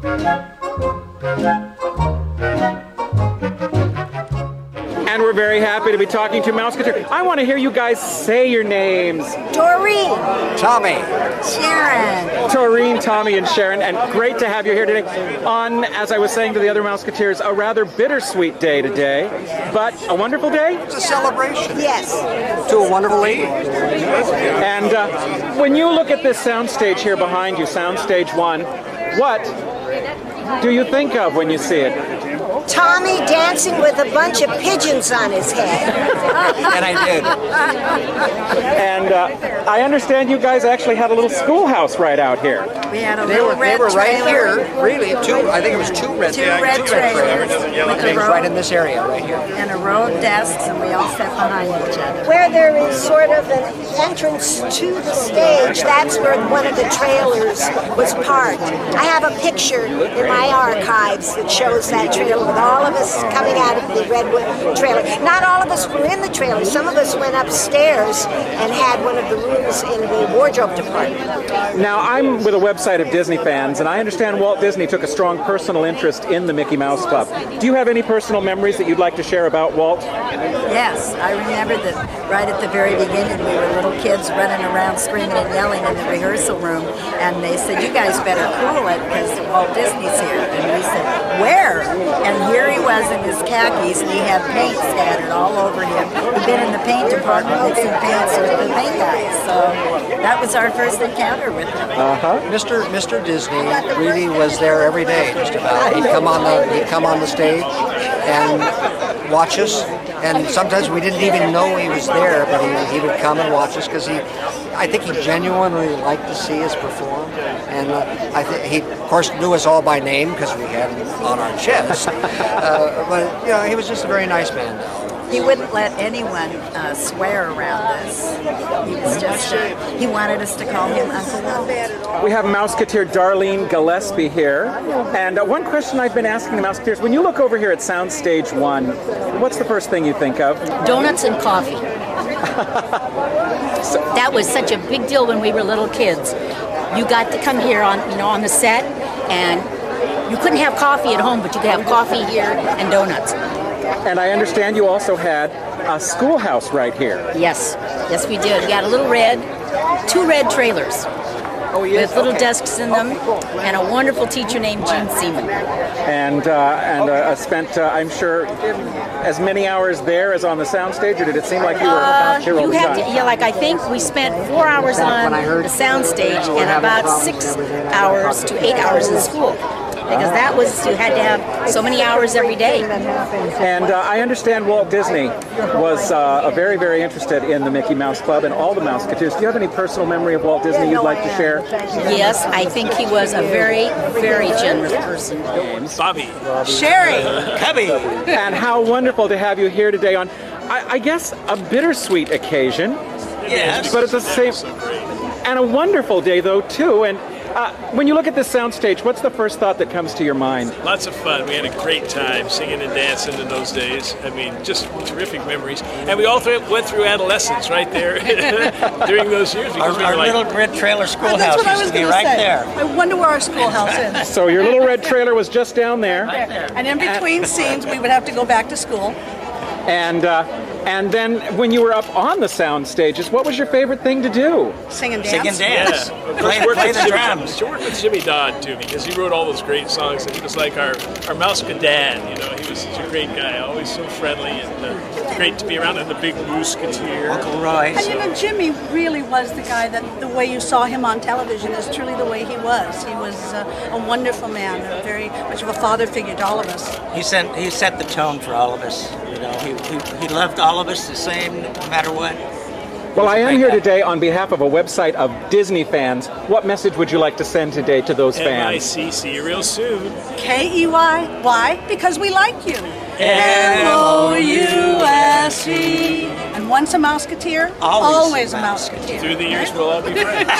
And we're very happy to be talking to Mouseketeers. I want to hear you guys say your names. Doreen. Tommy. Sharon. Doreen, Tommy, and Sharon, and great to have you here today on, as I was saying to the other Mouseketeers, a rather bittersweet day today, but a wonderful day? It's a celebration. Yes. To a wonderful lady. And when you look at this soundstage here behind you, Soundstage 1, what do you think of when you see it? Tommy dancing with a bunch of pigeons on his head. And I did. And I understand you guys actually had a little schoolhouse right out here. We had a They little were red right trailer. here, really, I think it was two red trailers. With Right in this area, right here. And a row of desks, and we all sat behind each other. Where there is sort of an entrance to the stage, that's where one of the trailers was parked. I have a picture in my archives that shows that trailer with all of us coming out of the redwood trailer. Not all of us were in the trailer. Some of us went upstairs and had one of the rooms in the wardrobe department. Now, I'm with a website of Disney fans, and I understand Walt Disney took a strong personal interest in the Mickey Mouse Club. Do you have any personal memories that you'd like to share about Walt? Yes, I remember that right at the very beginning we were little kids running around screaming and yelling in the rehearsal room, and they said, "You guys better cool it because Walt Disney's here." And we said, "Where?" And here he was in his khakis, and he had paint scattered all over him. He'd been in the paint department mixing paints with the paint guys, so that was our first encounter with him. Mr. Disney really was there every day, just about. He'd come on the stage and watch us, and sometimes we didn't even know he was there, but he would come and watch us because I think he genuinely liked to see us perform, and I think he, of course, knew us all by name because we had him on our chest. But you know, he was just a very nice man. He wouldn't let anyone swear around us. He was just, he wanted us to call him Uncle Walt. We have Mouseketeer Darlene Gillespie here, and one question I've been asking the Mouseketeers, when you look over here at Soundstage 1, what's the first thing you think of? Donuts and coffee. That was such a big deal when we were little kids. You got to come here on the set, and you couldn't have coffee at home, but you could have coffee here and donuts. And I understand you also had a schoolhouse right here. Yes, we did. We had a little two red trailers with little desks in them, and a wonderful teacher named Jean Seaman. And spent, I'm sure, as many hours there as on the soundstage, or did it seem like you were here all the time? I think we spent 4 hours on the soundstage and about 6 hours to 8 hours in school. Because that was, you had to have so many hours every day. And I understand Walt Disney was very, very interested in the Mickey Mouse Club and all the Mouseketeers. Do you have any personal memory of Walt Disney you'd like to share? Yes, I think he was a very, very generous person. Bobby. Sherry. Cubby. And how wonderful to have you here today on, I guess, a bittersweet occasion. Yes. But it's the same, and a wonderful day, though, too. And when you look at this soundstage, what's the first thought that comes to your mind? Lots of fun. We had a great time singing and dancing in those days. I mean, just terrific memories. And we all went through adolescence right there during those years. Because Our little red trailer schoolhouse used to be right there. I wonder where our schoolhouse is. So your little red trailer was just down there. Right there. And in between scenes, we would have to go back to school. And then when you were up on the sound stages, what was your favorite thing to do? Sing and dance. Sing and dance. Yeah. Play the drums. To work with Jimmy Dodd, too, because he wrote all those great songs, and he was like our Mouseketeer dad, you know. He was such a great guy, always so friendly, and great to be around in the big Mouseketeer. Uncle Royce. And you know, Jimmy really was the guy that the way you saw him on television is truly the way he was. He was a wonderful man, very much of a father figure to all of us. He set the tone for all of us. You know, he loved all of us the same, no matter what. Well, I am here today on behalf of a website of Disney fans. What message would you like to send today to those fans? MIC, see you real soon. KEY. Why? Because we like you. MOUSE. And once a Mouseketeer, always a Mouseketeer. Through the years, we'll all be friends.